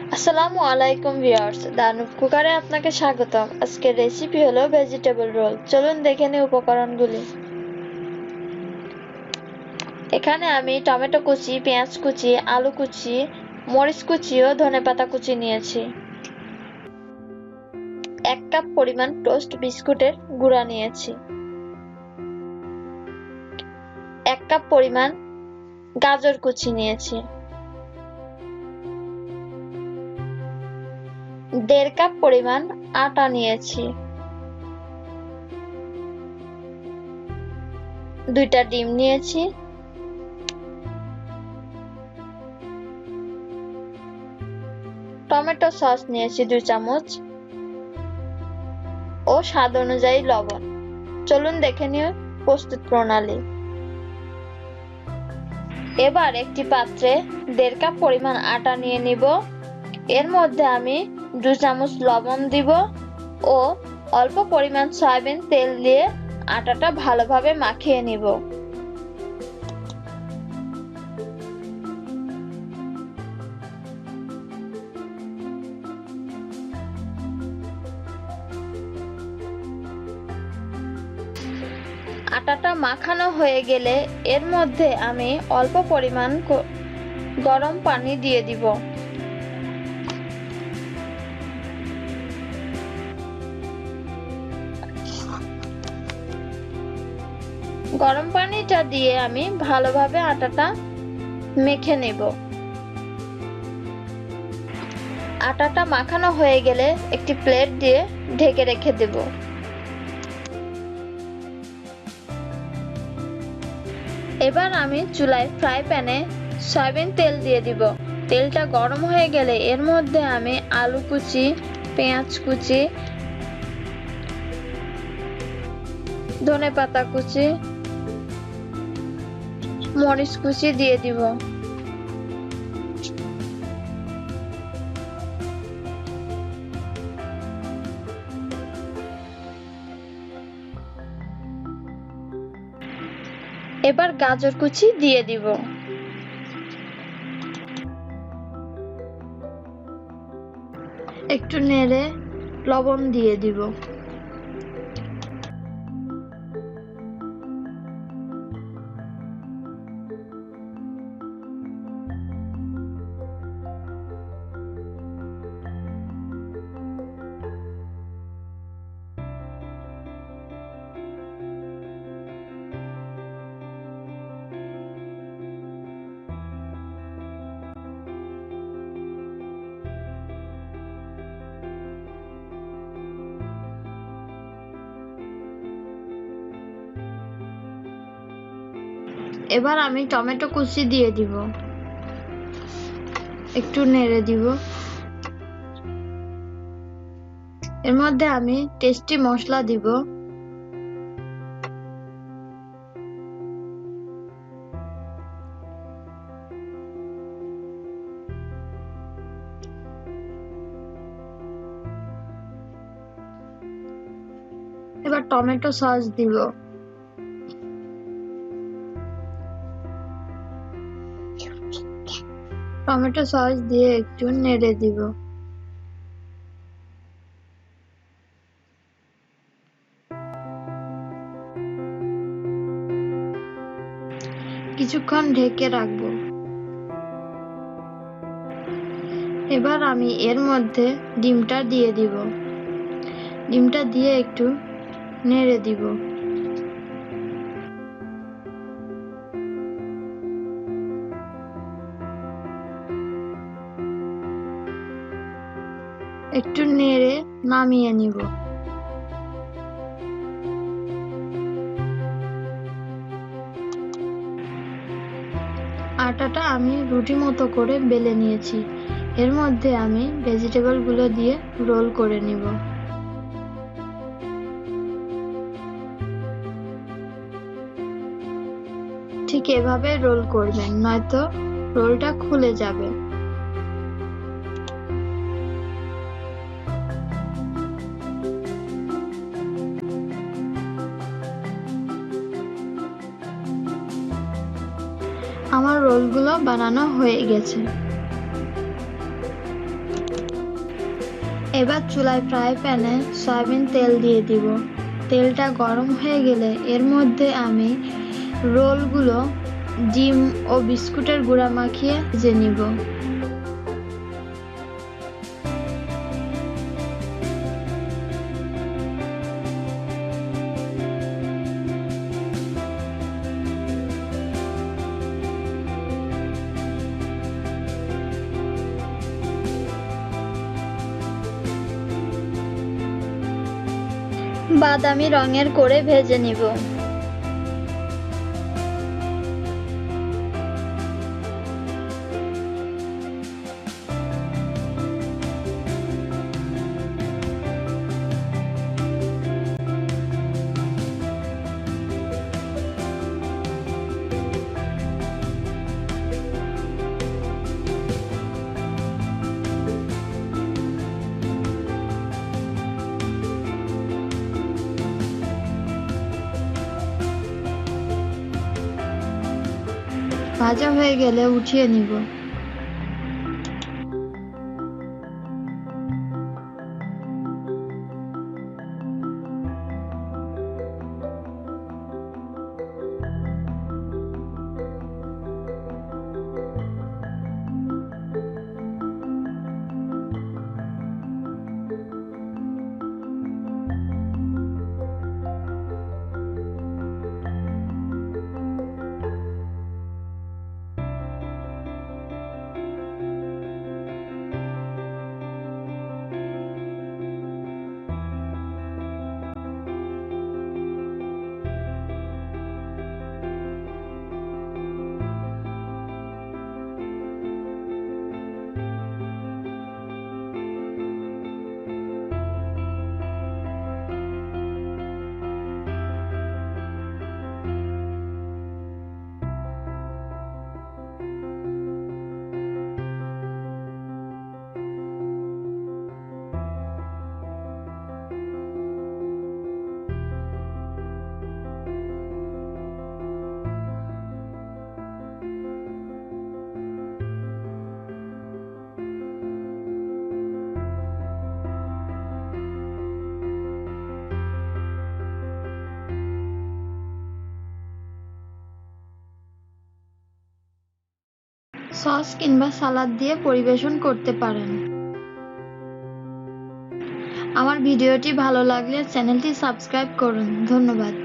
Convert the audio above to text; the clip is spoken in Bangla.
আসসালামু আলাইকুম ভিউয়ার্স, দানুব কুকারে আপনাকে স্বাগতম। আজকের রেসিপি হলো ভেজিটেবল রোল। চলুন দেখে নিই উপকরণগুলি। এখানে আমি টমেটো কুচি, পেঁয়াজ কুচি, আলু কুচি, মরিচ কুচি ও ধনেপাতা কুচি নিয়েছি। 1 কাপ পরিমাণ টোস্ট বিস্কুটের গুঁড়া নিয়েছি। 1 কাপ পরিমাণ গাজর কুচি নিয়েছি। 1.5 কাপ পরিমাণ আটা নিয়েছি। 2টা ডিম নিয়েছি। টমেটো সস নিয়েছি 2 চামচ ও স্বাদ অনুযায়ী লবণ। চলুন দেখে নিই প্রস্তুত প্রণালী। এবার একটি পাত্রে 1.5 কাপ পরিমাণ আটা নিয়ে নিব। এর মধ্যে আমি 2 চামচ লবণ দিব ও অল্প পরিমাণ সয়াবিন তেল দিয়ে আটাটা ভালোভাবে মাখিয়ে নিব। আটাটা মাখানো হয়ে গেলে এর মধ্যে আমি অল্প পরিমাণ গরম পানি দিয়ে দিব। গরম পানিটা দিয়ে আমি ভালোভাবে আটাটা মেখে নেব। আটাটা মাখানো হয়ে গেলে একটি প্লেট দিয়ে ঢেকে রেখে দেব। এবার আমি চুলায় ফ্রাই প্যানে সয়াবিন তেল দিয়ে দিব। তেলটা গরম হয়ে গেলে এর মধ্যে আমি আলু কুচি, পেঁয়াজ কুচি, ধনেপাতা কুচি, মরিচ কুচি দিয়ে দিব। এবার গাজর কুচি দিয়ে দিব। একটু নেড়ে লবণ দিয়ে দিব। এবার আমি টমেটো কুচি দিয়ে দিব। একটু নেড়ে দিব। এর মধ্যে আমি টেস্টি মশলা দিব। এবার টমেটো সস দিব। টমেটো সস দিয়ে একটু নেড়ে দিব। কিছুক্ষণ ঢেকে রাখবো। এবার আমি এর মধ্যে ডিমটা দিয়ে দিব। ডিমটা দিয়ে একটু নেড়ে দিব। একটু নেড়ে নামিয়ে নিব। আটাটা আমি রুটি মতো করে বেলে নিয়েছি। এর মধ্যে আমি ভেজিটেবল গুলো দিয়ে রোল করে নিব। ঠিক এভাবে রোল করবেন, নয়তো রোলটা খুলে যাবে। আমার রোলগুলো বানানো হয়ে গেছে। এবার চুলায় ফ্রাই প্যানে সয়াবিন তেল দিয়ে দিব। তেলটা গরম হয়ে গেলে এর মধ্যে আমি রোলগুলো ডিম ও বিস্কুটের গুঁড়া মাখিয়ে ভেজে নিব। বাদামি রঙের করে ভেজে নিব। ভাজা হয়ে গেলে উঠিয়ে নিব। সস কিংবা সালাদ দিয়ে পরিবেশন করতে পারেন। আমার ভিডিওটি ভালো লাগলে চ্যানেলটি সাবস্ক্রাইব করুন। ধন্যবাদ।